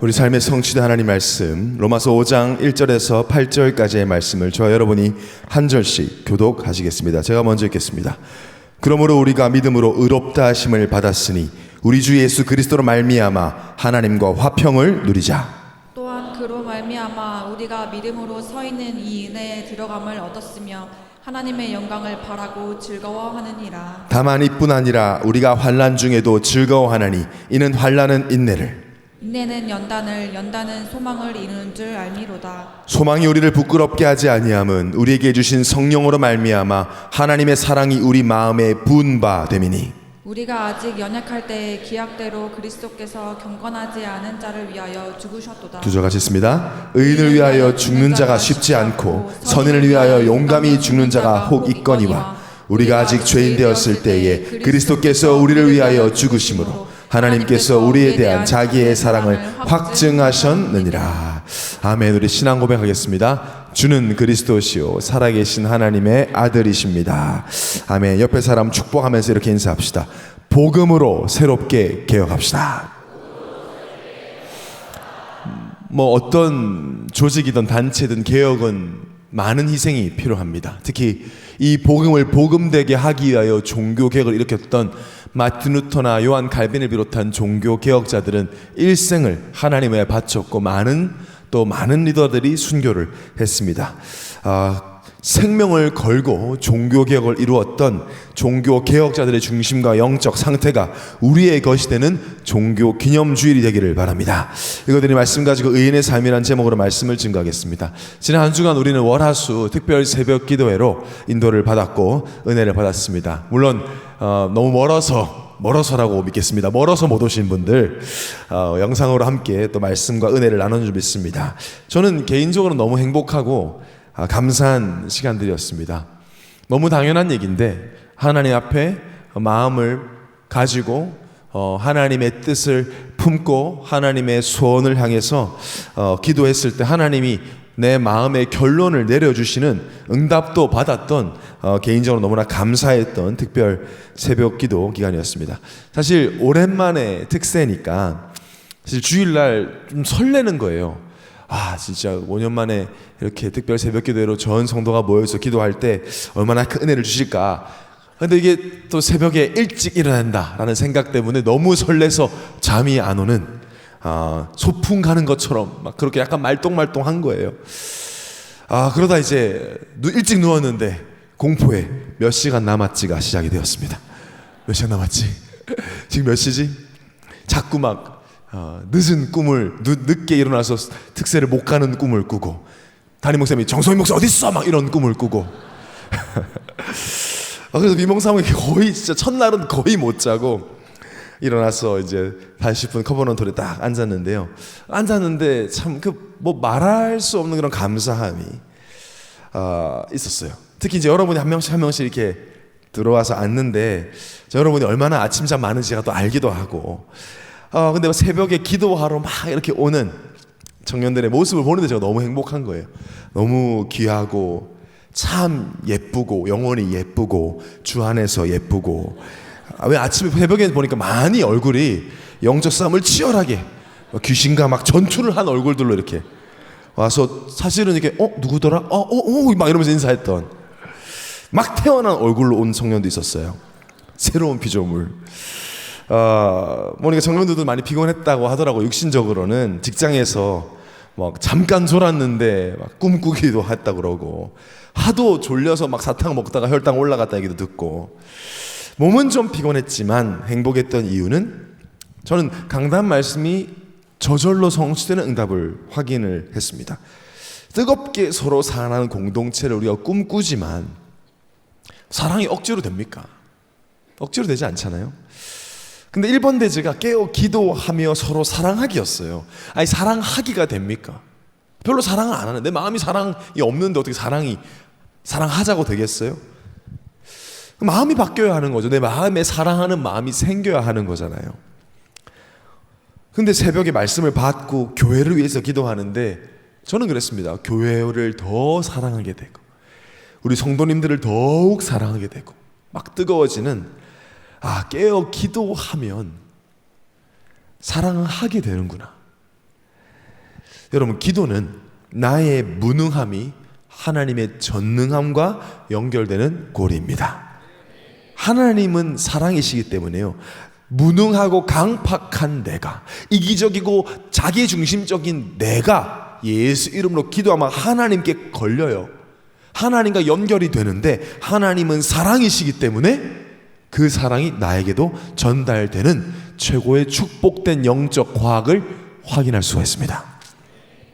우리 삶의 성취된 하나님 말씀 로마서 5장 1절에서 8절까지의 말씀을 저와 여러분이 한 절씩 교독하시겠습니다. 제가 먼저 읽겠습니다. 그러므로 우리가 믿음으로 의롭다 하심을 받았으니 우리 주 예수 그리스도로 말미암아 하나님과 화평을 누리자. 또한 그로 말미암아 우리가 믿음으로 서 있는 이 은혜에 들어감을 얻었으며 하나님의 영광을 바라고 즐거워하느니라. 다만 이뿐 아니라 우리가 환난 중에도 즐거워하나니 이는 환난은 인내를, 인내는 연단을, 연단은 소망을 이루는 줄 알미로다. 소망이 우리를 부끄럽게 하지 아니함은 우리에게 주신 성령으로 말미암아 하나님의 사랑이 우리 마음에 부은 바 됨이니. 우리가 아직 연약할 때에 기약대로 그리스도께서 경건하지 않은 자를 위하여 죽으셨도다. 두 절 같이 있습니다. 의인을 위하여 죽는 자가 쉽지 않고 선인을 위하여 용감히 죽는 자가 혹 있거니와 우리가 아직 죄인 되었을 때에 그리스도께서 우리를 위하여 죽으심으로 하나님께서 우리에 대한 자기의 사랑을 확증하셨느니라. 아멘. 우리 신앙 고백하겠습니다. 주는 그리스도시요 살아계신 하나님의 아들이십니다. 아멘. 옆에 사람 축복하면서 이렇게 인사합시다. 복음으로 새롭게 개혁합시다. 어떤 조직이든 단체든 개혁은 많은 희생이 필요합니다. 특히 이 복음을 복음되게 하기 위하여 종교개혁을 일으켰던 마틴 루터나 요한 칼빈을 비롯한 종교개혁자들은 일생을 하나님에 바쳤고 많은 리더들이 순교를 했습니다. 생명을 걸고 종교개혁을 이루었던 종교개혁자들의 중심과 영적 상태가 우리의 것이 되는 종교기념주일이 되기를 바랍니다. 이것들이 말씀 가지고 의인의 삶이라는 제목으로 말씀을 증거하겠습니다. 지난 한 주간 우리는 월화수 특별 새벽 기도회로 인도를 받았고 은혜를 받았습니다. 물론 너무 멀어서라고 믿겠습니다. 멀어서 못 오신 분들 영상으로 함께 또 말씀과 은혜를 나누는 줄 믿습니다. 저는 개인적으로 너무 행복하고 감사한 시간들이었습니다. 너무 당연한 얘기인데 하나님 앞에 마음을 가지고 하나님의 뜻을 품고 하나님의 소원을 향해서 기도했을 때 하나님이 내 마음의 결론을 내려주시는 응답도 받았던 개인적으로 너무나 감사했던 특별 새벽 기도 기간이었습니다. 사실 오랜만에 특세니까 사실 주일날 좀 설레는 거예요. 진짜 5년 만에 이렇게 특별 새벽 기도회로 전 성도가 모여서 기도할 때 얼마나 큰 은혜를 주실까. 근데 이게 또 새벽에 일찍 일어난다라는 생각 때문에 너무 설레서 잠이 안 오는 소풍 가는 것처럼 막 그렇게 약간 말똥말똥한 거예요. 그러다 이제 일찍 누웠는데 공포에 몇 시간 남았지가 시작이 되었습니다. 몇 시간 남았지? 지금 몇 시지? 자꾸 막 늦은 꿈을 늦게 일어나서 특세를 못 가는 꿈을 꾸고 담임 목사님이 정성희 목사 어딨어? 막 이런 꿈을 꾸고 그래서 미몽사몽이 거의 진짜 첫날은 거의 못 자고 일어나서 이제 40분 커버넌 홀에 딱 앉았는데요. 앉았는데 참 말할 수 없는 그런 감사함이 있었어요. 특히 이제 여러분이 한 명씩 이렇게 들어와서 앉는데 여러분이 얼마나 아침잠 많은지 제가 또 알기도 하고 근데 새벽에 기도하러 막 이렇게 오는 청년들의 모습을 보는데 제가 너무 행복한 거예요. 너무 귀하고 참 예쁘고 영혼이 예쁘고 주 안에서 예쁘고 왜 아침에 새벽에 보니까 많이 얼굴이 영적 싸움을 치열하게 귀신과 막 전투를 한 얼굴들로 이렇게 와서 사실은 이렇게 누구더라? 막 이러면서 인사했던 막 태어난 얼굴로 온 청년도 있었어요. 새로운 피조물. 보니까 청년들도 많이 피곤했다고 하더라고. 육신적으로는 직장에서 막 잠깐 졸았는데 막 꿈꾸기도 했다 그러고 하도 졸려서 막 사탕 먹다가 혈당 올라갔다 얘기도 듣고 몸은 좀 피곤했지만 행복했던 이유는 저는 강단 말씀이 저절로 성취되는 응답을 확인을 했습니다. 뜨겁게 서로 사랑하는 공동체를 우리가 꿈꾸지만 사랑이 억지로 됩니까? 억지로 되지 않잖아요. 근데 1번 대지가 깨어 기도하며 서로 사랑하기였어요. 사랑하기가 됩니까? 별로 사랑을 안 하는 내 마음이 사랑이 없는데 어떻게 사랑하자고 되겠어요? 마음이 바뀌어야 하는 거죠. 내 마음에 사랑하는 마음이 생겨야 하는 거잖아요. 근데 새벽에 말씀을 받고 교회를 위해서 기도하는데 저는 그랬습니다. 교회를 더 사랑하게 되고 우리 성도님들을 더욱 사랑하게 되고 막 뜨거워지는 깨어 기도하면 사랑을 하게 되는구나. 여러분, 기도는 나의 무능함이 하나님의 전능함과 연결되는 고리입니다. 하나님은 사랑이시기 때문에요, 무능하고 강팍한 내가, 이기적이고 자기중심적인 내가 예수 이름으로 기도하면 하나님께 걸려요. 하나님과 연결이 되는데, 하나님은 사랑이시기 때문에 그 사랑이 나에게도 전달되는 최고의 축복된 영적 과학을 확인할 수가 있습니다.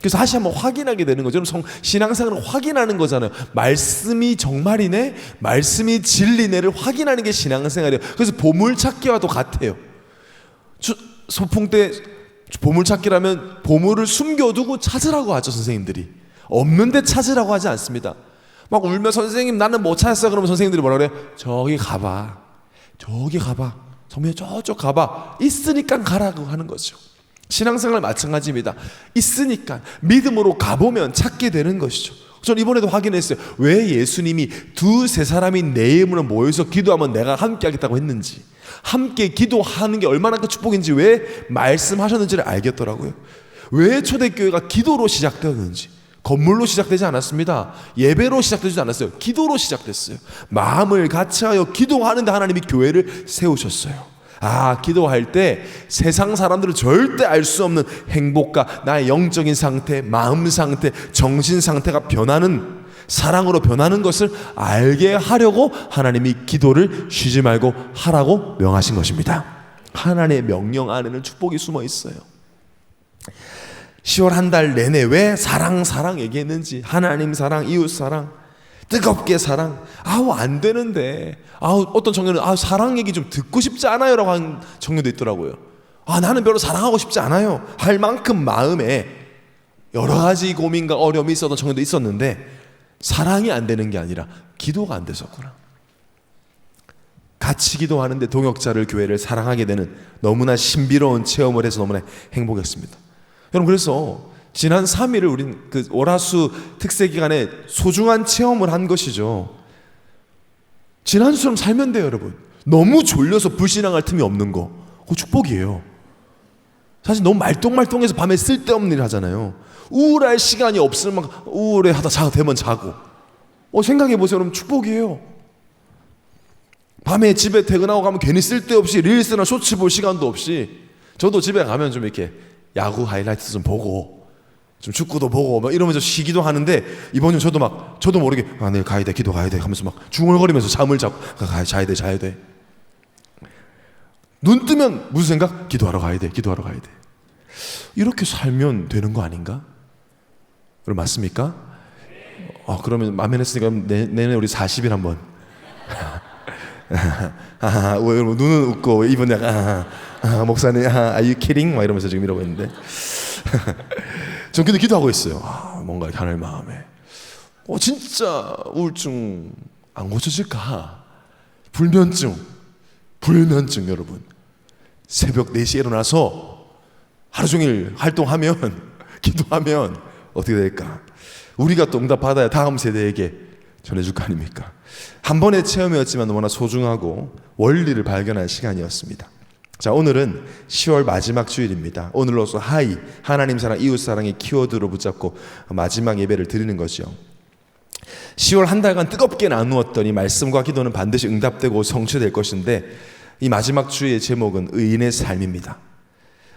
그래서 다시 한번 확인하게 되는 거죠. 신앙생활은 확인하는 거잖아요. 말씀이 정말이네, 말씀이 진리네를 확인하는 게 신앙생활이에요. 그래서 보물찾기와도 같아요. 소풍 때 보물찾기라면 보물을 숨겨두고 찾으라고 하죠, 선생님들이. 없는데 찾으라고 하지 않습니다. 막 울며 선생님 나는 못 찾았어. 그러면 선생님들이 뭐라 그래요? 저기 가봐, 저기 가봐, 성민이 저쪽 가봐. 있으니까 가라고 하는 거죠. 신앙생활 마찬가지입니다. 있으니까 믿음으로 가보면 찾게 되는 것이죠. 전 이번에도 확인했어요. 왜 예수님이 두세 사람이 내 이름으로 모여서 기도하면 내가 함께 하겠다고 했는지, 함께 기도하는 게 얼마나 큰 축복인지 왜 말씀하셨는지를 알겠더라고요. 왜 초대교회가 기도로 시작되었는지. 건물로 시작되지 않았습니다. 예배로 시작되지 않았어요. 기도로 시작됐어요. 마음을 같이하여 기도하는데 하나님이 교회를 세우셨어요. 기도할 때 세상 사람들은 절대 알 수 없는 행복과 나의 영적인 상태, 마음 상태, 정신 상태가 변하는, 사랑으로 변하는 것을 알게 하려고 하나님이 기도를 쉬지 말고 하라고 명하신 것입니다. 하나님의 명령 안에는 축복이 숨어 있어요. 10월 한 달 내내 왜 사랑 얘기했는지, 하나님 사랑, 이웃 사랑, 뜨겁게 사랑. 안 되는데. 어떤 청년은 사랑 얘기 좀 듣고 싶지 않아요 라고 하는 청년도 있더라고요. 나는 별로 사랑하고 싶지 않아요 할 만큼 마음에 여러 가지 고민과 어려움이 있었던 청년도 있었는데, 사랑이 안 되는 게 아니라 기도가 안 됐었구나. 같이 기도하는데 동역자를, 교회를 사랑하게 되는 너무나 신비로운 체험을 해서 너무나 행복했습니다. 여러분, 그래서 지난 3일을 우린 그 월화수 특세 기간에 소중한 체험을 한 것이죠. 지난주처럼 살면 돼요, 여러분. 너무 졸려서 불신앙할 틈이 없는 거, 그거 축복이에요. 사실 너무 말똥말똥해서 밤에 쓸데없는 일 하잖아요. 우울할 시간이 없으면 우울해하다 되면 자고. 생각해보세요. 여러분, 축복이에요. 밤에 집에 퇴근하고 가면 괜히 쓸데없이 릴스나 쇼츠 볼 시간도 없이, 저도 집에 가면 좀 이렇게 야구 하이라이트 좀 보고 좀 축구도 보고 막 이러면서 쉬기도 하는데, 이번엔 저도 모르게 내일 가야 돼, 기도 가야 돼 하면서 막 중얼거리면서 잠을 자고 자야 돼. 눈 뜨면 무슨 생각? 기도하러 가야 돼. 이렇게 살면 되는 거 아닌가? 여러분, 맞습니까? 그러면 마음에 했으니까 내년에 우리 40일 한번 여러분, 눈은 웃고 입은 약간 목사님 are you kidding? 막 이러면서 지금 이러고 있는데 전 근데 기도하고 있어요. 뭔가 하나님 마음에 진짜 우울증 안 고쳐질까? 불면증 여러분, 새벽 4시에 일어나서 하루 종일 활동하면 기도하면 어떻게 될까? 우리가 또 응답받아야 다음 세대에게 전해줄 거 아닙니까? 한 번의 체험이었지만 너무나 소중하고 원리를 발견한 시간이었습니다. 자, 오늘은 10월 마지막 주일입니다. 오늘로서 하나님 사랑, 이웃 사랑의 키워드로 붙잡고 마지막 예배를 드리는 거죠. 10월 한 달간 뜨겁게 나누었던 이 말씀과 기도는 반드시 응답되고 성취될 것인데, 이 마지막 주의 제목은 의인의 삶입니다.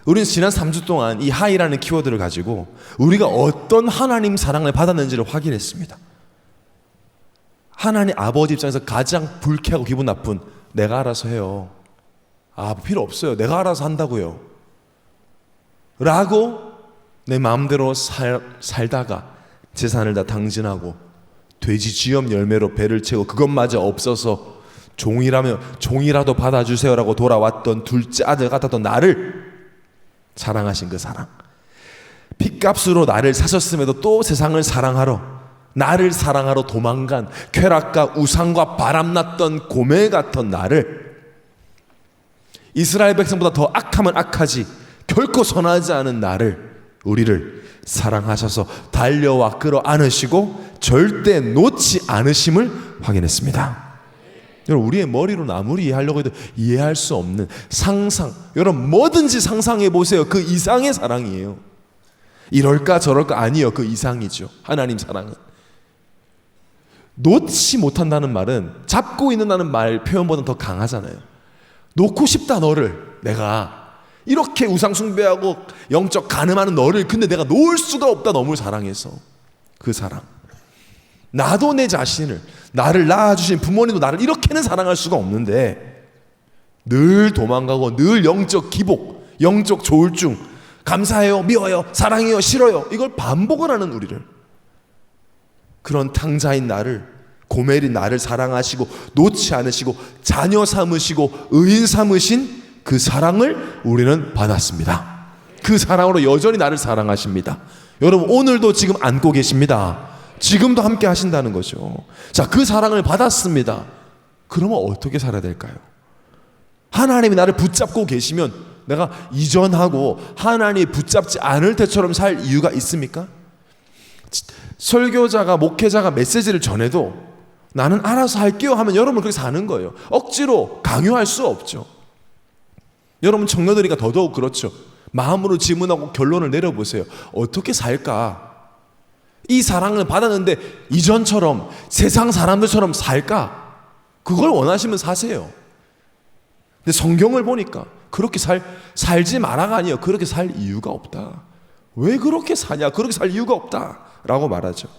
우리는 지난 3주 동안 이 하이라는 키워드를 가지고 우리가 어떤 하나님 사랑을 받았는지를 확인했습니다. 하나님 아버지 입장에서 가장 불쾌하고 기분 나쁜, 내가 알아서 해요, 필요 없어요, 내가 알아서 한다고요 라고 내 마음대로 살다가 재산을 다 당진하고 돼지 쥐염 열매로 배를 채우고 그것마저 없어서 종이라도 받아주세요라고 돌아왔던 둘째 아들 같았던 나를 사랑하신 그 사랑, 핏값으로 나를 사셨음에도 또 세상을 사랑하러, 나를 사랑하러 도망간 쾌락과 우상과 바람났던 고멜 같던 나를, 이스라엘 백성보다 더 악하면 악하지 결코 선하지 않은 우리를 사랑하셔서 달려와 끌어안으시고 절대 놓지 않으심을 확인했습니다. 여러분, 우리의 머리로는 아무리 이해하려고 해도 이해할 수 없는 상상, 여러분 뭐든지 상상해 보세요. 그 이상의 사랑이에요. 이럴까 저럴까 아니요. 그 이상이죠. 하나님 사랑은. 놓지 못한다는 말은 잡고 있는다는 말 표현보다 더 강하잖아요. 놓고 싶다 너를. 내가 이렇게 우상 숭배하고 영적 간음하는 너를 근데 내가 놓을 수가 없다. 너무 사랑해서. 그 사랑. 나도 내 자신을, 나를 낳아주신 부모님도 나를 이렇게는 사랑할 수가 없는데 늘 도망가고 늘 영적 기복, 영적 조울증, 감사해요, 미워요, 사랑해요, 싫어요, 이걸 반복을 하는 우리를, 그런 탕자인 나를, 고멜인 나를 사랑하시고 놓지 않으시고 자녀 삼으시고 의인 삼으신 그 사랑을 우리는 받았습니다. 그 사랑으로 여전히 나를 사랑하십니다. 여러분 오늘도 지금 안고 계십니다. 지금도 함께 하신다는 거죠. 자, 그 사랑을 받았습니다. 그러면 어떻게 살아야 될까요? 하나님이 나를 붙잡고 계시면 내가 이전하고 하나님이 붙잡지 않을 때처럼 살 이유가 있습니까? 설교자가, 목회자가 메시지를 전해도 나는 알아서 할게요 하면 여러분 그렇게 사는 거예요. 억지로 강요할 수 없죠. 여러분 청년들이니까 더더욱 그렇죠. 마음으로 질문하고 결론을 내려보세요. 어떻게 살까? 이 사랑을 받았는데 이전처럼 세상 사람들처럼 살까? 그걸 원하시면 사세요. 근데 성경을 보니까 그렇게 살지 마라가 아니에요. 그렇게 살 이유가 없다. 왜 그렇게 사냐? 그렇게 살 이유가 없다 라고 말하죠.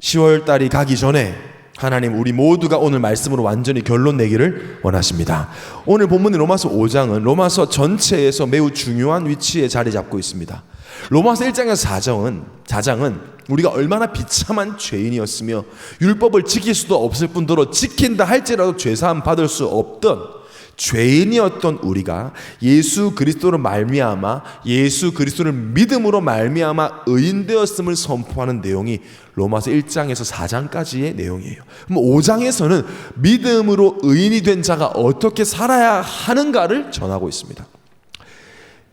10월달이 가기 전에 하나님 우리 모두가 오늘 말씀으로 완전히 결론 내기를 원하십니다. 오늘 본문의 로마서 5장은 로마서 전체에서 매우 중요한 위치에 자리 잡고 있습니다. 로마서 1장에서 4장은 우리가 얼마나 비참한 죄인이었으며 율법을 지킬 수도 없을 뿐더러 지킨다 할지라도 죄사함 받을 수 없던 죄인이었던 우리가 예수 그리스도를 말미암아, 예수 그리스도를 믿음으로 말미암아 의인 되었음을 선포하는 내용이 로마서 1장에서 4장까지의 내용이에요. 그럼 5장에서는 믿음으로 의인이 된 자가 어떻게 살아야 하는가를 전하고 있습니다.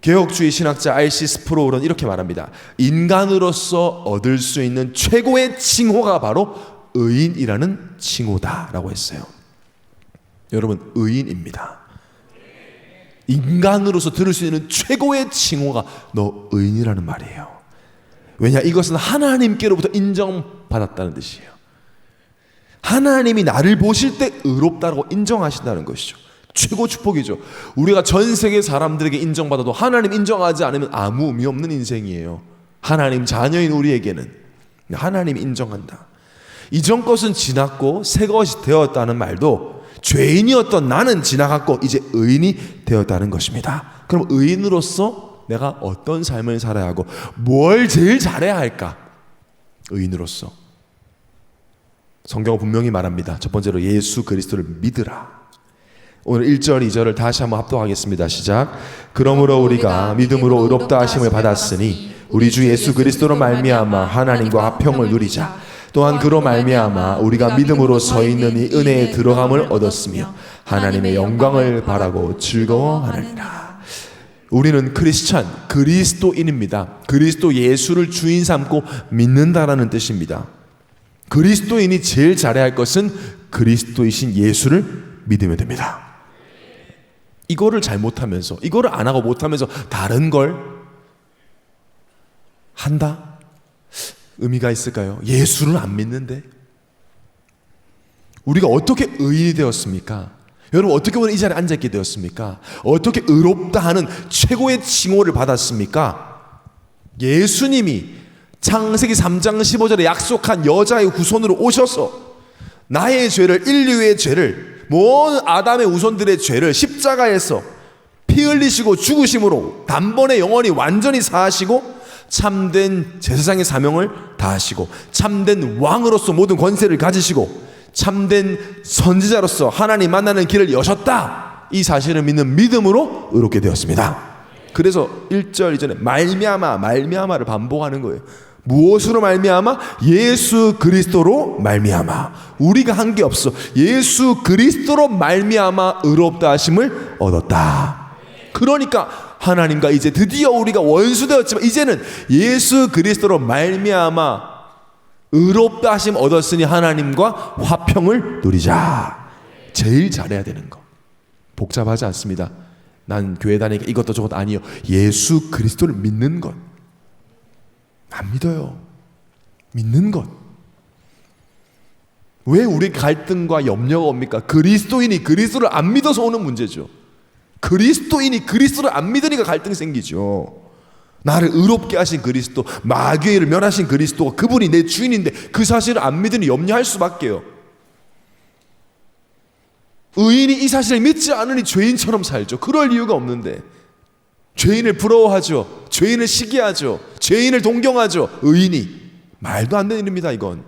개혁주의 신학자 R.C. 스프로울은 이렇게 말합니다. 인간으로서 얻을 수 있는 최고의 칭호가 바로 의인이라는 칭호다라고 했어요. 여러분 의인입니다. 인간으로서 들을 수 있는 최고의 칭호가 너 의인이라는 말이에요. 왜냐? 이것은 하나님께로부터 인정받았다는 뜻이에요. 하나님이 나를 보실 때 의롭다고 인정하신다는 것이죠. 최고 축복이죠. 우리가 전 세계 사람들에게 인정받아도 하나님 인정하지 않으면 아무 의미 없는 인생이에요. 하나님 자녀인 우리에게는 하나님이 인정한다. 이전 것은 지났고 새 것이 되었다는 말도 죄인이었던 나는 지나갔고 이제 의인이 되었다는 것입니다. 그럼 의인으로서 내가 어떤 삶을 살아야 하고 뭘 제일 잘해야 할까? 의인으로서 성경은 분명히 말합니다. 첫 번째로 예수 그리스도를 믿으라. 오늘 1절 2절을 다시 한번 합독하겠습니다. 시작. 그러므로 우리가 믿음으로 의롭다 하심을 받았으니 우리 주 예수 그리스도로 말미암아 하나님과 화평을 누리자. 또한 그로 말미암아 우리가 믿음으로 서 있는 이 은혜에 들어감을 얻었으며 하나님의 영광을 바라고 즐거워하느니라. 우리는 크리스찬, 그리스도인입니다. 그리스도 예수를 주인 삼고 믿는다라는 뜻입니다. 그리스도인이 제일 잘해야 할 것은 그리스도이신 예수를 믿으면 됩니다. 이거를 잘못하면서, 이거를 안 하고 못하면서 다른 걸 한다? 의미가 있을까요? 예수를 안 믿는데 우리가 어떻게 의인이 되었습니까? 여러분 어떻게 오늘 이 자리에 앉아있게 되었습니까? 어떻게 의롭다 하는 최고의 칭호를 받았습니까? 예수님이 창세기 3장 15절에 약속한 여자의 후손으로 오셔서 나의 죄를, 인류의 죄를, 모든 아담의 후손들의 죄를 십자가에서 피 흘리시고 죽으심으로 단번에 영원히 완전히 사하시고 참된 제사장의 사명을 다하시고 참된 왕으로서 모든 권세를 가지시고 참된 선지자로서 하나님 만나는 길을 여셨다. 이 사실을 믿는 믿음으로 의롭게 되었습니다. 그래서 1절 2절에 말미암아를 반복하는 거예요. 무엇으로 말미암아? 예수 그리스도로 말미암아. 우리가 한 게 없어. 예수 그리스도로 말미암아 의롭다 하심을 얻었다. 그러니까 하나님과 이제 드디어 우리가 원수 되었지만 이제는 예수 그리스도로 말미암아 의롭다 하심 얻었으니 하나님과 화평을 누리자. 제일 잘해야 되는 거. 복잡하지 않습니다. 난 교회 다니니까 이것도 저것도 아니요. 예수 그리스도를 믿는 것. 안 믿어요. 믿는 것. 왜 우리 갈등과 염려가 옵니까? 그리스도인이 그리스도를 안 믿어서 오는 문제죠. 그리스도인이 그리스도를 안 믿으니까 갈등이 생기죠. 나를 의롭게 하신 그리스도, 마귀를 멸하신 그리스도가 그분이 내 주인인데 그 사실을 안 믿으니 염려할 수밖에요. 의인이 이 사실을 믿지 않으니 죄인처럼 살죠. 그럴 이유가 없는데 죄인을 부러워하죠. 죄인을 시기하죠. 죄인을 동경하죠. 의인이. 말도 안 되는 일입니다. 이건.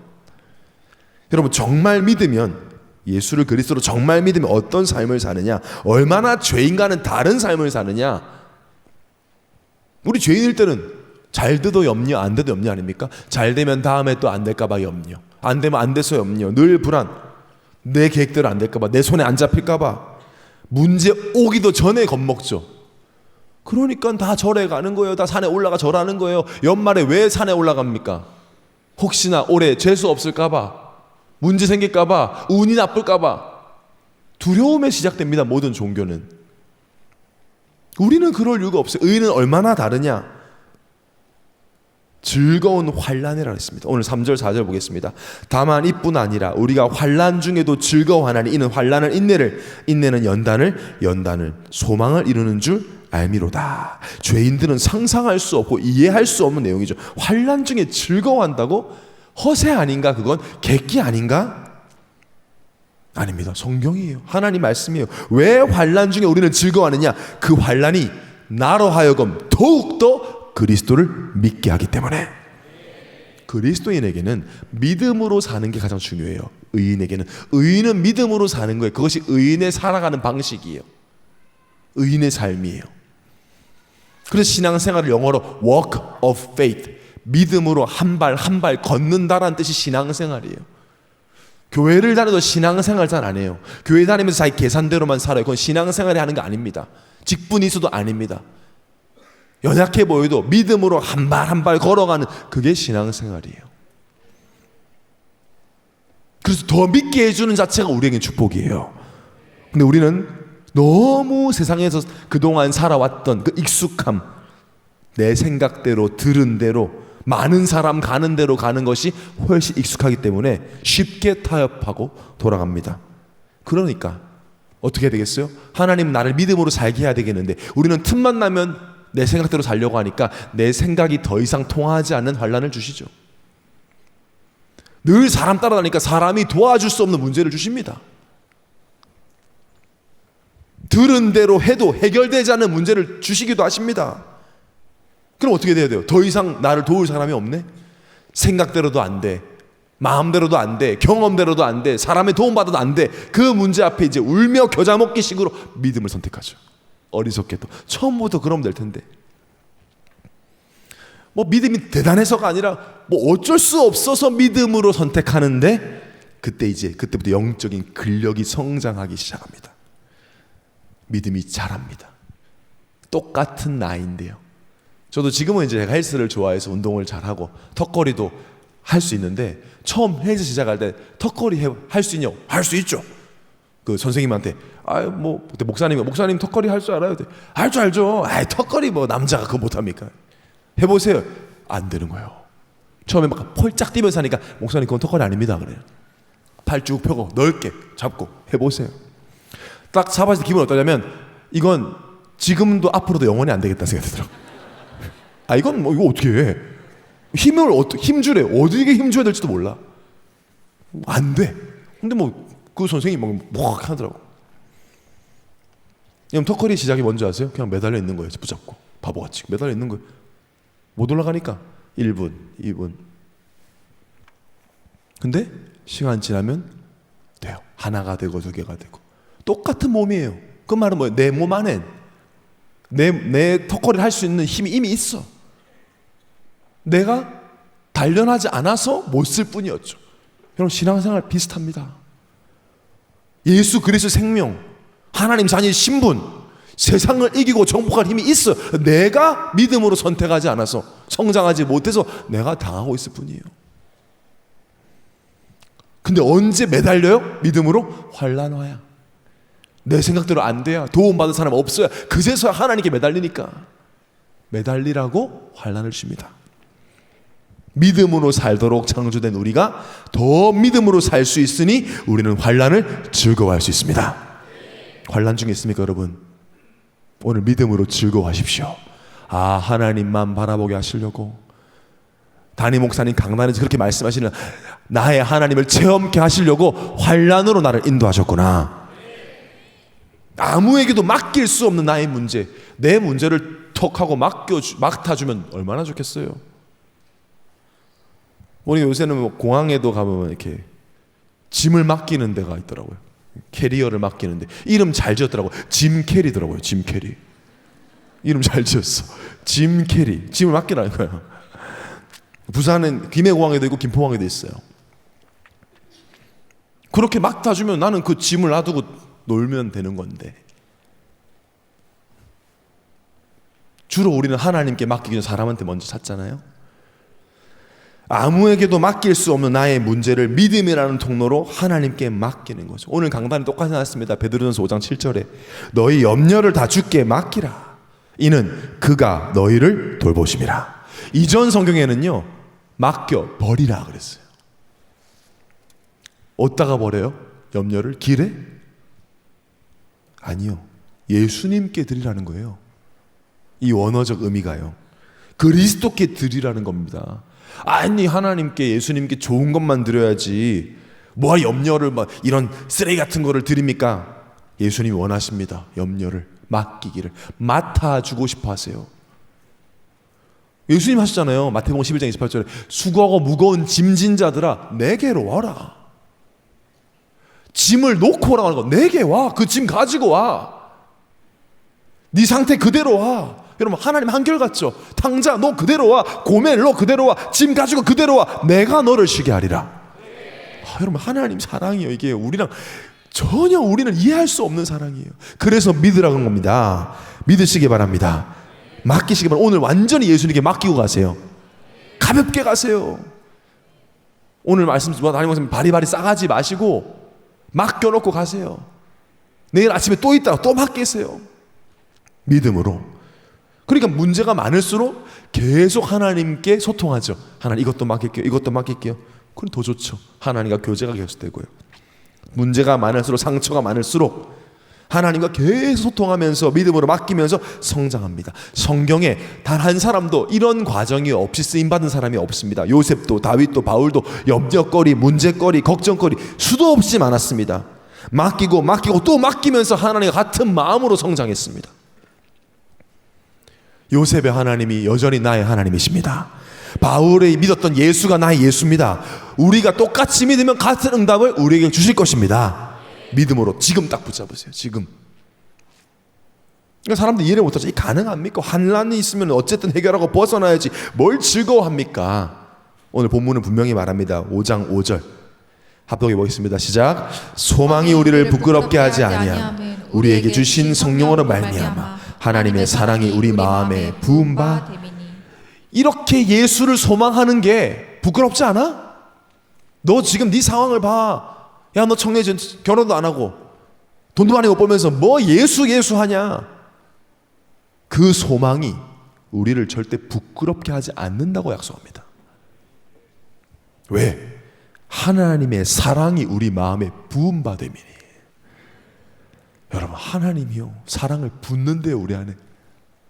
여러분, 정말 믿으면, 예수를 그리스도로 정말 믿으면 어떤 삶을 사느냐, 얼마나 죄인과는 다른 삶을 사느냐. 우리 죄인일 때는 잘 돼도 염려, 안 돼도 염려 아닙니까? 잘 되면 다음에 또 안 될까 봐 염려, 안 되면 안 돼서 염려, 늘 불안, 내 계획대로 안 될까 봐, 내 손에 안 잡힐까 봐, 문제 오기도 전에 겁먹죠. 그러니까 다 절에 가는 거예요. 다 산에 올라가 절하는 거예요. 연말에 왜 산에 올라갑니까? 혹시나 올해 재수 없을까 봐, 문제 생길까 봐, 운이 나쁠까 봐. 두려움에 시작됩니다. 모든 종교는. 우리는 그럴 이유가 없어요. 의인은 얼마나 다르냐? 즐거운 환난이라 했습니다. 오늘 3절 4절 보겠습니다. 다만 이뿐 아니라 우리가 환난 중에도 즐거워하나니 이는 환난을 인내는 연단을 소망을 이루는 줄 알미로다. 죄인들은 상상할 수 없고 이해할 수 없는 내용이죠. 환난 중에 즐거워한다고? 허세 아닌가? 그건 객기 아닌가? 아닙니다. 성경이에요. 하나님 말씀이에요. 왜 환난 중에 우리는 즐거워하느냐? 그 환난이 나로 하여금 더욱더 그리스도를 믿게 하기 때문에. 그리스도인에게는 믿음으로 사는 게 가장 중요해요. 의인은 믿음으로 사는 거예요. 그것이 의인의 살아가는 방식이에요. 의인의 삶이에요. 그래서 신앙생활을 영어로 walk of faith, 믿음으로 한 발 한 발 걷는다라는 뜻이 신앙생활이에요. 교회를 다녀도 신앙생활 잘 안 해요. 교회 다니면서 자기 계산대로만 살아요. 그건 신앙생활이 하는 거 아닙니다. 직분이 있어도 아닙니다. 연약해 보여도 믿음으로 한 발 한 발 걸어가는, 그게 신앙생활이에요. 그래서 더 믿게 해주는 자체가 우리에겐 축복이에요. 근데 우리는 너무 세상에서 그동안 살아왔던 그 익숙함, 내 생각대로 들은 대로 많은 사람 가는 대로 가는 것이 훨씬 익숙하기 때문에 쉽게 타협하고 돌아갑니다. 그러니까 어떻게 해야 되겠어요? 하나님 나를 믿음으로 살게 해야 되겠는데 우리는 틈만 나면 내 생각대로 살려고 하니까 내 생각이 더 이상 통하지 않는 환난을 주시죠. 늘 사람 따라다니까 사람이 도와줄 수 없는 문제를 주십니다. 들은 대로 해도 해결되지 않는 문제를 주시기도 하십니다. 그럼 어떻게 돼야 돼요? 더 이상 나를 도울 사람이 없네? 생각대로도 안 돼, 마음대로도 안 돼, 경험대로도 안 돼, 사람의 도움받아도 안 돼. 그 문제 앞에 이제 울며 겨자 먹기 식으로 믿음을 선택하죠. 어리석게도. 처음부터 그러면 될 텐데. 뭐 믿음이 대단해서가 아니라 뭐 어쩔 수 없어서 믿음으로 선택하는데 그때부터 영적인 근력이 성장하기 시작합니다. 믿음이 자랍니다. 똑같은 나이인데요. 저도 지금은 이제 제가 헬스를 좋아해서 운동을 잘하고 턱걸이도 할 수 있는데 처음 헬스 시작할 때 턱걸이 할 수 있냐고. 할 수 있죠. 그 선생님한테 그때 목사님 턱걸이 할 줄 알아요? 할 줄 알죠. 턱걸이 뭐 남자가 그거 못합니까? 해보세요. 안 되는 거예요. 처음에 막 펄짝 뛰면서 하니까 목사님 그건 턱걸이 아닙니다 그래요. 팔 쭉 펴고 넓게 잡고 해보세요. 딱 잡았을 때 기분이 어떠냐면 이건 지금도 앞으로도 영원히 안 되겠다 생각이 들더라고요. 이건 이거 어떻게 해? 힘주래. 어디게 힘줘야 될지도 몰라. 안 돼. 근데 그 선생님이 막 하더라고. 그럼 턱걸이 시작이 뭔지 아세요? 그냥 매달려 있는 거예요. 붙잡고 바보같이 매달려 있는 거예요. 못 올라가니까 1분, 2분. 근데 시간 지나면 돼요. 하나가 되고 2개가 되고. 똑같은 몸이에요. 그 말은 뭐예요? 내 몸 안엔 내 턱걸이를 할 수 있는 힘이 이미 있어. 내가 단련하지 않아서 못 쓸 뿐이었죠. 여러분, 신앙생활 비슷합니다. 예수 그리스도 생명, 하나님 자녀의 신분, 세상을 이기고 정복할 힘이 있어. 내가 믿음으로 선택하지 않아서, 성장하지 못해서 내가 당하고 있을 뿐이에요. 근데 언제 매달려요? 믿음으로? 환난 와야. 내 생각대로 안 돼야, 도움받을 사람 없어야, 그제서야 하나님께 매달리니까 매달리라고 환난을 주십니다. 믿음으로 살도록 창조된 우리가 더 믿음으로 살 수 있으니 우리는 환난을 즐거워할 수 있습니다. 환난 중에 있습니까, 여러분? 오늘 믿음으로 즐거워하십시오. 아, 하나님만 바라보게 하시려고 담임 목사님 강단에서 그렇게 말씀하시는 나의 하나님을 체험케 하시려고 환난으로 나를 인도하셨구나. 아무에게도 맡길 수 없는 나의 문제, 내 문제를 턱하고 맡아주면 얼마나 좋겠어요. 우리 요새는 뭐 공항에도 가보면 이렇게 짐을 맡기는 데가 있더라고요. 캐리어를 맡기는데 이름 잘 지었더라고요. 짐 캐리더라고요. 짐 캐리. 이름 잘 지었어. 짐 캐리. 짐을 맡기라는 거예요. 부산은 김해공항에도 있고 김포공항에도 있어요. 그렇게 맡아주면 나는 그 짐을 놔두고 놀면 되는 건데, 주로 우리는 하나님께 맡기기 전에 사람한테 먼저 찾잖아요. 아무에게도 맡길 수 없는 나의 문제를 믿음이라는 통로로 하나님께 맡기는 거죠. 오늘 강단이 똑같이 나왔습니다. 베드로전서 5장 7절에 너희 염려를 다 주께 맡기라. 이는 그가 너희를 돌보심이라. 이전 성경에는요, 맡겨 버리라 그랬어요. 어디다가 버려요? 염려를? 길에? 아니요. 예수님께 드리라는 거예요. 이 원어적 의미가요. 그리스도께 드리라는 겁니다. 아니, 하나님께 예수님께 좋은 것만 드려야지 뭐 염려를 막 이런 쓰레기 같은 거를 드립니까? 예수님이 원하십니다. 염려를 맡기기를 맡아주고 싶어 하세요. 예수님 하셨잖아요. 마태복음 11장 28절에 수고하고 무거운 짐진 자들아 내게로 와라. 짐을 놓고 오라고 하는 거. 내게 와. 그 짐 가지고 와. 네 상태 그대로 와. 여러분, 하나님 한결같죠. 탕자 너 그대로 와. 고멜 너 그대로 와. 짐 가지고 그대로 와. 내가 너를 쉬게 하리라. 여러분, 하나님 사랑이에요. 이게 우리랑 전혀 우리는 이해할 수 없는 사랑이에요. 그래서 믿으라는 겁니다. 믿으시기 바랍니다. 맡기시기 바랍니다. 오늘 완전히 예수님께 맡기고 가세요. 가볍게 가세요. 오늘 말씀 담임 목사님 바리바리 싸가지 마시고 맡겨놓고 가세요. 내일 아침에 또 있다가 또 맡기세요. 믿음으로. 그러니까 문제가 많을수록 계속 하나님께 소통하죠. 하나님 이것도 맡길게요. 이것도 맡길게요. 그럼 더 좋죠. 하나님과 교제가 계속되고요. 문제가 많을수록, 상처가 많을수록 하나님과 계속 소통하면서 믿음으로 맡기면서 성장합니다. 성경에 단 한 사람도 이런 과정이 없이 쓰임받은 사람이 없습니다. 요셉도 다윗도 바울도 염려거리, 문제거리, 걱정거리 수도 없이 많았습니다. 맡기고 또 맡기면서 하나님과 같은 마음으로 성장했습니다. 요셉의 하나님이 여전히 나의 하나님이십니다. 바울이 믿었던 예수가 나의 예수입니다. 우리가 똑같이 믿으면 같은 응답을 우리에게 주실 것입니다. 믿음으로 지금 딱 붙잡으세요. 지금. 그러니까 사람들이 이해를 못하죠. 이 가능합니까? 환난이 있으면 어쨌든 해결하고 벗어나야지 뭘 즐거워합니까? 오늘 본문은 분명히 말합니다. 5장 5절 합독해 보겠습니다. 시작. 소망이 우리를 부끄럽게 하지 아니함 우리에게 주신 성령으로 말미암아 하나님의 사랑이 우리 마음에 부은 바 됨이니. 이렇게 예수를 소망하는 게 부끄럽지 않아? 너 지금 네 상황을 봐. 야, 너 청년 결혼도 안 하고 돈도 많이 못 벌면서 뭐 예수 하냐? 그 소망이 우리를 절대 부끄럽게 하지 않는다고 약속합니다. 왜? 하나님의 사랑이 우리 마음에 부은 바 됨이니. 여러분, 하나님이요 사랑을 붓는데요, 우리 안에,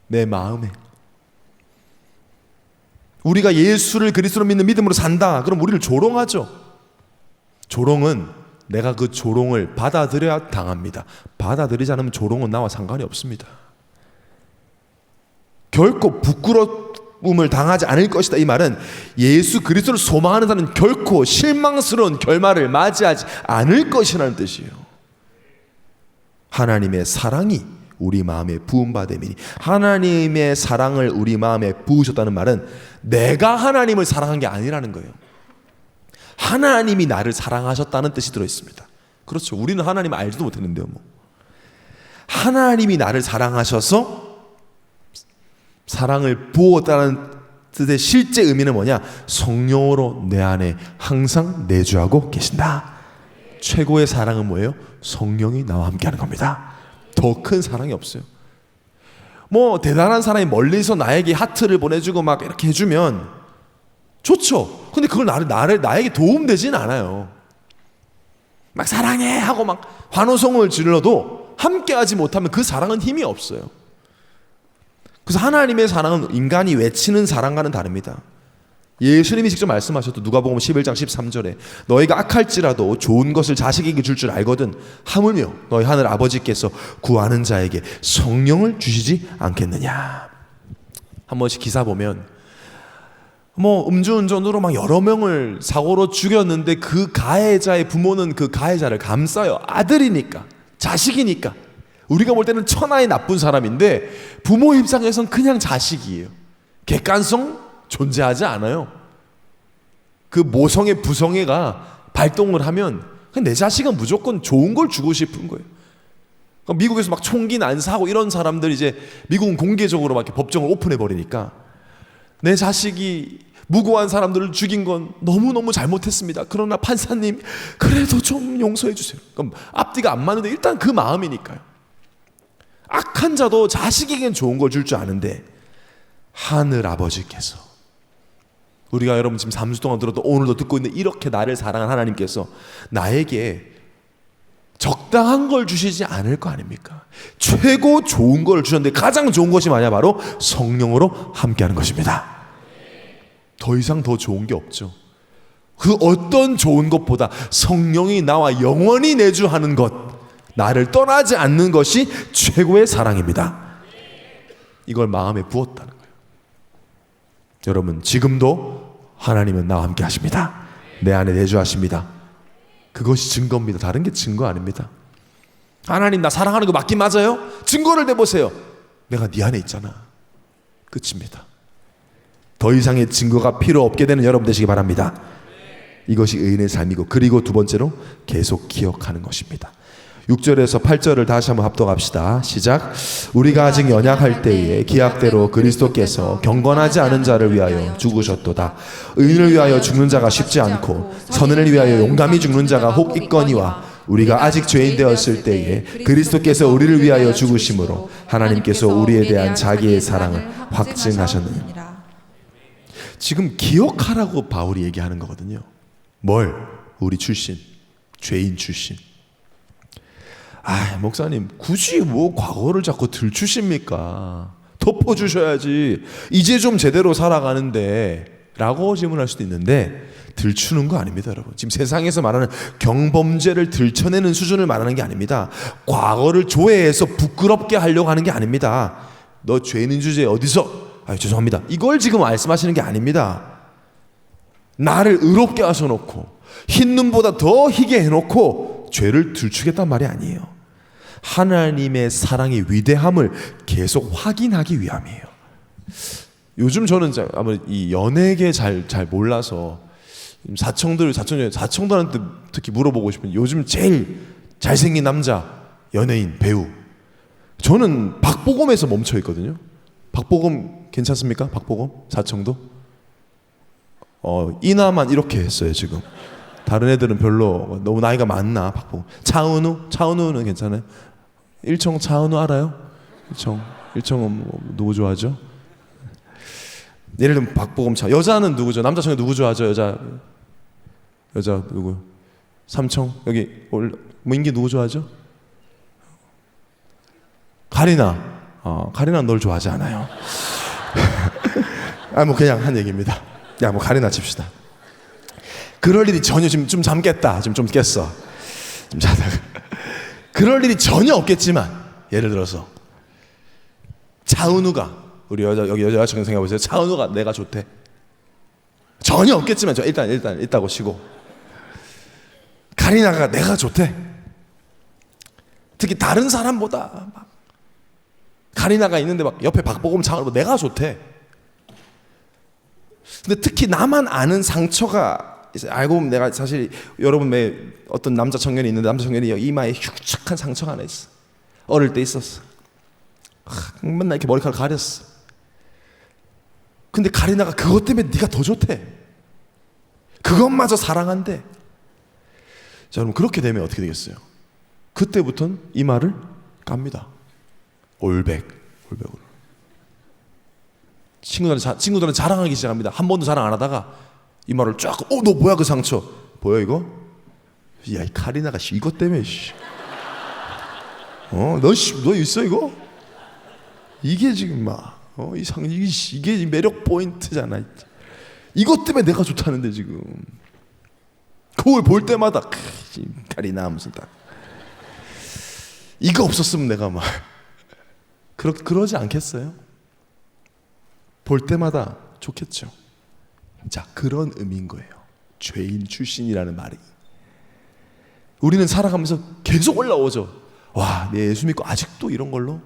내 마음에. 우리가 예수를 그리스도로 믿는 믿음으로 산다. 그럼 우리를 조롱하죠. 조롱은 내가 그 조롱을 받아들여야 당합니다. 받아들이지 않으면 조롱은 나와 상관이 없습니다. 결코 부끄러움을 당하지 않을 것이다. 이 말은 예수 그리스도를 소망하는 자는 결코 실망스러운 결말을 맞이하지 않을 것이라는 뜻이에요. 하나님의 사랑이 우리 마음에 부은 바 됨이니. 하나님의 사랑을 우리 마음에 부으셨다는 말은 내가 하나님을 사랑한 게 아니라는 거예요. 하나님이 나를 사랑하셨다는 뜻이 들어있습니다. 그렇죠. 우리는 하나님을 알지도 못했는데요. 뭐. 하나님이 나를 사랑하셔서 사랑을 부었다는 뜻의 실제 의미는 뭐냐? 성령으로 내 안에 항상 내주하고 계신다. 최고의 사랑은 뭐예요? 성령이 나와 함께하는 겁니다. 더 큰 사랑이 없어요. 뭐 대단한 사람이 멀리서 나에게 하트를 보내주고 막 이렇게 해주면 좋죠. 근데 그걸 나에게 도움되진 않아요. 막 사랑해 하고 막 환호성을 질러도 함께하지 못하면 그 사랑은 힘이 없어요. 그래서 하나님의 사랑은 인간이 외치는 사랑과는 다릅니다. 예수님이 직접 말씀하셨도 누가복음 11장 13절에 너희가 악할지라도 좋은 것을 자식에게 줄 줄 알거든 하물며 너희 하늘 아버지께서 구하는 자에게 성령을 주시지 않겠느냐. 한 번씩 기사 보면 음주운전으로 막 여러 명을 사고로 죽였는데 그 가해자의 부모는 그 가해자를 감싸요. 아들이니까, 자식이니까. 우리가 볼 때는 천하의 나쁜 사람인데 부모 입장에선 그냥 자식이에요. 객관성 존재하지 않아요. 그 모성애 부성애가 발동을 하면 내 자식은 무조건 좋은 걸 주고 싶은 거예요. 미국에서 막 총기 난사하고 이런 사람들 이제 미국은 공개적으로 막 이렇게 법정을 오픈해 버리니까 내 자식이 무고한 사람들을 죽인 건 너무너무 잘못했습니다. 그러나 판사님 그래도 좀 용서해 주세요. 그럼 앞뒤가 안 맞는데 일단 그 마음이니까요. 악한 자도 자식에겐 좋은 걸 줄 줄 아는데 하늘 아버지께서 우리가 여러분 지금 3주 동안 들어도 오늘도 듣고 있는데 이렇게 나를 사랑한 하나님께서 나에게 적당한 걸 주시지 않을 거 아닙니까? 최고 좋은 걸 주셨는데 가장 좋은 것이 뭐냐? 바로 성령으로 함께하는 것입니다. 더 이상 더 좋은 게 없죠. 그 어떤 좋은 것보다 성령이 나와 영원히 내주하는 것, 나를 떠나지 않는 것이 최고의 사랑입니다. 이걸 마음에 부었다는 거예요. 여러분 지금도 하나님은 나와 함께 하십니다. 내 안에 내주하십니다. 그것이 증거입니다. 다른 게 증거 아닙니다. 하나님 나 사랑하는 거 맞긴 맞아요? 증거를 내보세요. 내가 네 안에 있잖아. 끝입니다. 더 이상의 증거가 필요 없게 되는 여러분 되시기 바랍니다. 이것이 의인의 삶이고, 그리고 두 번째로 계속 기억하는 것입니다. 6절에서 8절을 다시 한번 합독합시다. 시작. 우리가 아직 연약할 때에 기약대로 그리스도께서 경건하지 않은 자를 위하여 죽으셨도다. 의인을 위하여 죽는 자가 쉽지 않고 선인을 위하여 용감히 죽는 자가 혹 있거니와 우리가 아직 죄인 되었을 때에 그리스도께서 우리를 위하여 죽으심으로 하나님께서 우리에 대한 자기의 사랑을 확증하셨느니라. 지금 기억하라고 바울이 얘기하는 거거든요. 뭘? 우리 출신, 죄인 출신. 목사님 굳이 과거를 자꾸 들추십니까? 덮어주셔야지. 이제 좀 제대로 살아가는데 라고 질문할 수도 있는데 들추는 거 아닙니다, 여러분. 지금 세상에서 말하는 경범죄를 들춰내는 수준을 말하는 게 아닙니다. 과거를 조회해서 부끄럽게 하려고 하는 게 아닙니다. 너 죄인 주제에 어디서 죄송합니다 이걸 지금 말씀하시는 게 아닙니다. 나를 의롭게 하셔놓고 흰 눈보다 더 희게 해놓고 죄를 들추겠단 말이 아니에요. 하나님의 사랑의 위대함을 계속 확인하기 위함이에요. 요즘 저는 아마 이 연예계 잘 몰라서 사청들한테 특히 물어보고 싶은, 요즘 제일 잘생긴 남자 연예인 배우, 저는 박보검에서 멈춰 있거든요. 박보검 괜찮습니까? 박보검 사청도 이나만 이렇게 했어요 지금. 다른 애들은 별로 너무 나이가 많나. 박보검. 차은우는 괜찮아요? 일청 차은우 알아요? 일청은 누구 좋아하죠? 예를 들면 박보검 여자는 누구죠? 남자 중에 누구 좋아하죠? 여자 누구? 삼청 여기 민기 누구 좋아하죠? 가리나. 가리나는 널 좋아하지 않아요. 그냥 한 얘기입니다. 가리나 칩시다. 그럴 일이 전혀 지금 좀 잠깼다. 지금 좀 깼어. 좀 자다가. 그럴 일이 전혀 없겠지만 예를 들어서 차은우가, 우리 여기 여자친구 생각해 보세요. 차은우가 내가 좋대. 전혀 없겠지만 저 일단 있다고 치고 가리나가 내가 좋대. 특히 다른 사람보다 막 가리나가 있는데 막 옆에 박보검 차은우 내가 좋대. 근데 특히 나만 아는 상처가 알고 보면, 내가 사실 여러분 어떤 남자 청년이 있는데 남자 청년이 이마에 흉측한 상처가 하나 있어. 어릴 때 있었어. 맨날 이렇게 머리카락 가렸어. 근데 가리나가 그것 때문에 네가 더 좋대. 그것마저 사랑한대. 자, 여러분 그렇게 되면 어떻게 되겠어요? 그때부터는 이마를 깝니다. 올백으로. 친구들은 자랑하기 시작합니다. 한 번도 자랑 안 하다가 이마를 쫙, 너 뭐야 그 상처? 보여 이거? 야, 이 카리나가 이것 때문에 너 있어 이거? 이게 지금 이게 매력 포인트잖아. 이것 때문에 내가 좋다는데 지금 거울 볼 때마다 카리나 무슨 딱 이거 없었으면 내가 막 그러지 않겠어요? 볼 때마다 좋겠죠. 자, 그런 의미인 거예요. 죄인 출신이라는 말이. 우리는 살아가면서 계속 올라오죠. 와, 내 예수 믿고 아직도 이런 걸로?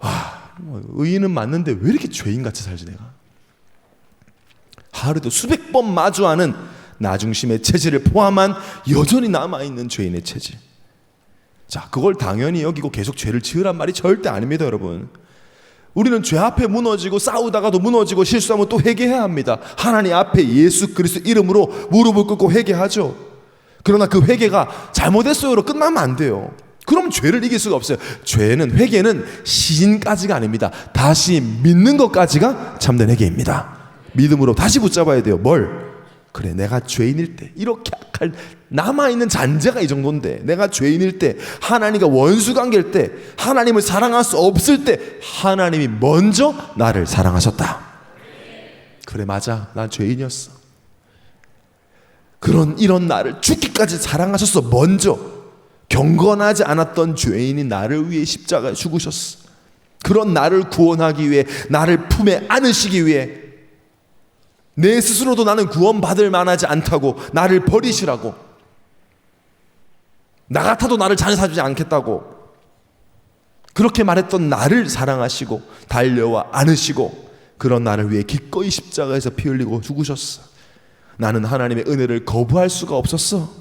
와, 의인은 맞는데 왜 이렇게 죄인같이 살지 내가? 하루에도 수백 번 마주하는 나 중심의 체질을 포함한 여전히 남아있는 죄인의 체질. 자, 그걸 당연히 여기고 계속 죄를 지으란 말이 절대 아닙니다, 여러분. 우리는 죄 앞에 무너지고 싸우다가도 무너지고 실수하면 또 회개해야 합니다. 하나님 앞에 예수 그리스도 이름으로 무릎을 꿇고 회개하죠. 그러나 그 회개가 잘못했어요로 끝나면 안 돼요. 그럼 죄를 이길 수가 없어요. 회개는 시인까지가 아닙니다. 다시 믿는 것까지가 참된 회개입니다. 믿음으로 다시 붙잡아야 돼요. 뭘? 그래, 내가 죄인일 때 이렇게 악할 남아있는 잔재가 이 정도인데, 내가 죄인일 때, 하나님과 원수관계일 때, 하나님을 사랑할 수 없을 때 하나님이 먼저 나를 사랑하셨다. 그래, 맞아, 난 죄인이었어. 이런 나를 죽기까지 사랑하셨어. 먼저 경건하지 않았던 죄인이 나를 위해 십자가에 죽으셨어. 그런 나를 구원하기 위해, 나를 품에 안으시기 위해, 내 스스로도 나는 구원받을 만하지 않다고 나를 버리시라고, 나 같아도 나를 장사하지 않겠다고 그렇게 말했던 나를 사랑하시고 달려와 안으시고, 그런 나를 위해 기꺼이 십자가에서 피 흘리고 죽으셨어. 나는 하나님의 은혜를 거부할 수가 없었어.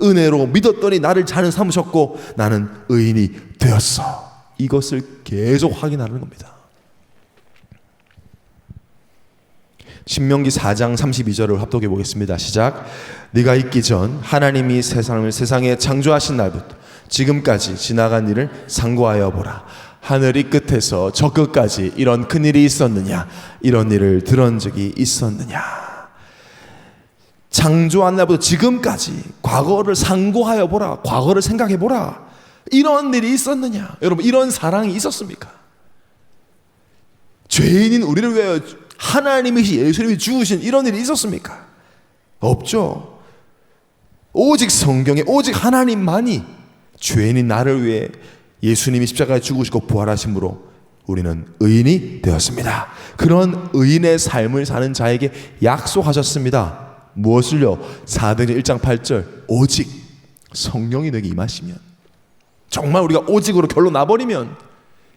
은혜로 믿었더니 나를 자는 삼으셨고 나는 의인이 되었어. 이것을 계속 확인하는 겁니다. 신명기 4장 32절을 합독해 보겠습니다. 시작. 네가 있기 전 하나님이 세상에 창조하신 날부터 지금까지 지나간 일을 상고하여 보라. 하늘이 끝에서 저 끝까지 이런 큰일이 있었느냐? 이런 일을 들은 적이 있었느냐? 창조한 날부터 지금까지 과거를 상고하여 보라. 과거를 생각해 보라. 이런 일이 있었느냐? 여러분, 이런 사랑이 있었습니까? 죄인인 우리를 위하여 하나님이 예수님이 죽으신 이런 일이 있었습니까? 없죠. 오직 성경에 오직 하나님만이 죄인인 나를 위해 예수님이 십자가에 죽으시고 부활하심으로 우리는 의인이 되었습니다. 그런 의인의 삶을 사는 자에게 약속하셨습니다. 무엇을요? 사도행전 1장 8절 오직 성령이 내게 임하시면, 정말 우리가 오직으로 결론 나버리면,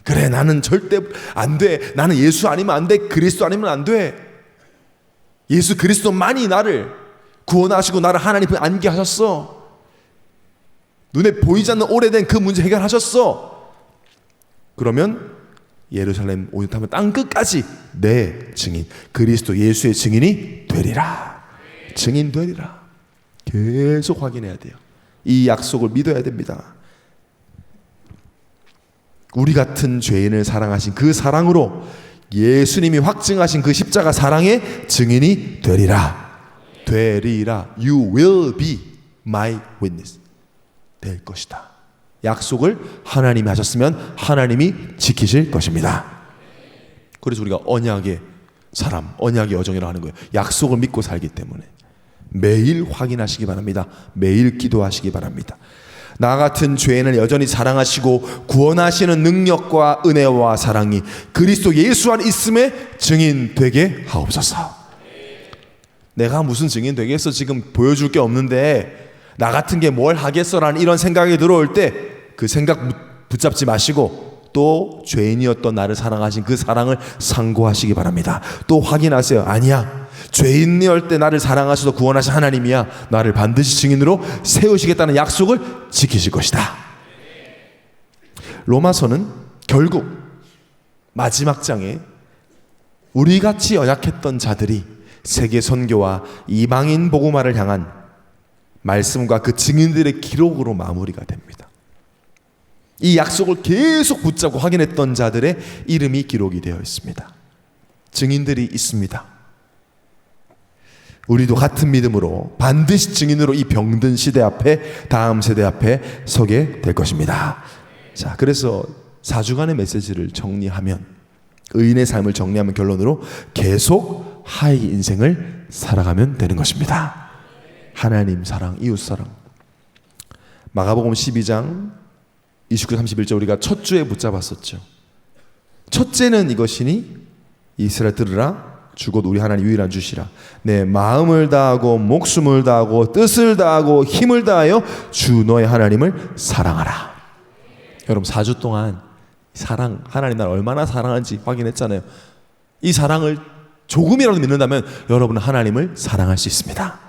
그래 나는 절대 안 돼, 나는 예수 아니면 안 돼, 그리스도 아니면 안 돼, 예수 그리스도만이 나를 구원하시고 나를 하나님 앞에 앉게 하셨어, 눈에 보이지 않는 오래된 그 문제 해결하셨어. 그러면 예루살렘 온유타면 땅끝까지 내 증인, 그리스도 예수의 증인이 되리라. 증인 되리라. 계속 확인해야 돼요. 이 약속을 믿어야 됩니다. 우리 같은 죄인을 사랑하신 그 사랑으로 예수님이 확증하신 그 십자가 사랑의 증인이 되리라. 되리라. You will be my witness. 될 것이다. 약속을 하나님이 하셨으면 하나님이 지키실 것입니다. 그래서 우리가 언약의 사람, 언약의 여정이라고 하는 거예요. 약속을 믿고 살기 때문에 매일 확인하시기 바랍니다. 매일 기도하시기 바랍니다. 나 같은 죄인을 여전히 사랑하시고 구원하시는 능력과 은혜와 사랑이 그리스도 예수 안에 있음에 증인되게 하옵소서. 내가 무슨 증인 되겠어? 지금 보여줄 게 없는데 나 같은 게 뭘 하겠어라는 이런 생각이 들어올 때 그 생각 붙잡지 마시고 또 죄인이었던 나를 사랑하신 그 사랑을 상고하시기 바랍니다. 또 확인하세요. 아니야, 죄인이었을 때 나를 사랑하셔서 구원하신 하나님이야, 나를 반드시 증인으로 세우시겠다는 약속을 지키실 것이다. 로마서는 결국 마지막 장에 우리같이 연약했던 자들이 세계 선교와 이방인 복음화를 향한 말씀과 그 증인들의 기록으로 마무리가 됩니다. 이 약속을 계속 붙잡고 확인했던 자들의 이름이 기록이 되어 있습니다. 증인들이 있습니다. 우리도 같은 믿음으로 반드시 증인으로 이 병든 시대 앞에, 다음 세대 앞에 서게 될 것입니다. 자, 그래서 4주간의 메시지를 정리하면, 의인의 삶을 정리하면 결론으로 계속 하이 인생을 살아가면 되는 것입니다. 하나님 사랑, 이웃 사랑. 마가복음 12장 29, 31절 우리가 첫 주에 붙잡았었죠. 첫째는 이것이니 이스라엘 들으라, 주 곧 우리 하나님 유일한 주시라. 내 마음을 다하고 목숨을 다하고 뜻을 다하고 힘을 다하여 주 너의 하나님을 사랑하라. 여러분 4주 동안 사랑, 하나님 나를 얼마나 사랑하는지 확인했잖아요. 이 사랑을 조금이라도 믿는다면 여러분은 하나님을 사랑할 수 있습니다.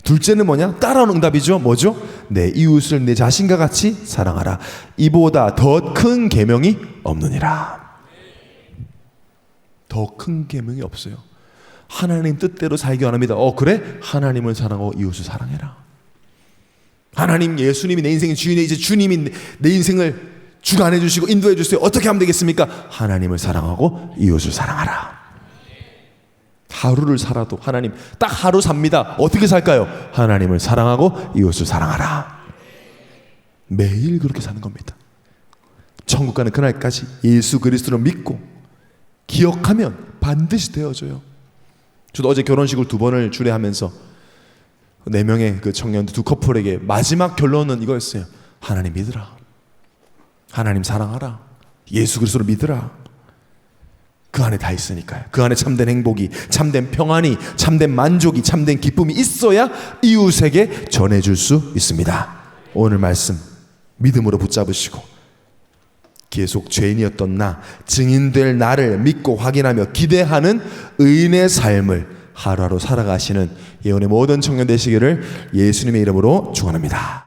둘째는 뭐냐? 따라오는 응답이죠. 뭐죠? 내 이웃을 내 자신과 같이 사랑하라. 이보다 더 큰 계명이 없느니라. 더 큰 계명이 없어요. 하나님 뜻대로 살기 원합니다. 그래? 하나님을 사랑하고 이웃을 사랑해라. 하나님, 예수님이 내 인생의 주인이, 이제 주님이 내 인생을 주관해 주시고 인도해 주세요. 어떻게 하면 되겠습니까? 하나님을 사랑하고 이웃을 사랑하라. 하루를 살아도 하나님, 딱 하루 삽니다. 어떻게 살까요? 하나님을 사랑하고 이웃을 사랑하라. 매일 그렇게 사는 겁니다. 천국 가는 그날까지 예수 그리스도를 믿고 기억하면 반드시 되어져요. 저도 어제 결혼식을 2번을 주례하면서 4명의 그 청년들, 2 커플에게 마지막 결론은 이거였어요. 하나님 믿으라. 하나님 사랑하라. 예수 그리스도를 믿으라. 그 안에 다 있으니까요. 그 안에 참된 행복이, 참된 평안이, 참된 만족이, 참된 기쁨이 있어야 이웃에게 전해줄 수 있습니다. 오늘 말씀 믿음으로 붙잡으시고 계속 죄인이었던 나, 증인될 나를 믿고 확인하며 기대하는 의인의 삶을 하루하루 살아가시는 예언의 모든 청년 되시기를 예수님의 이름으로 축원합니다.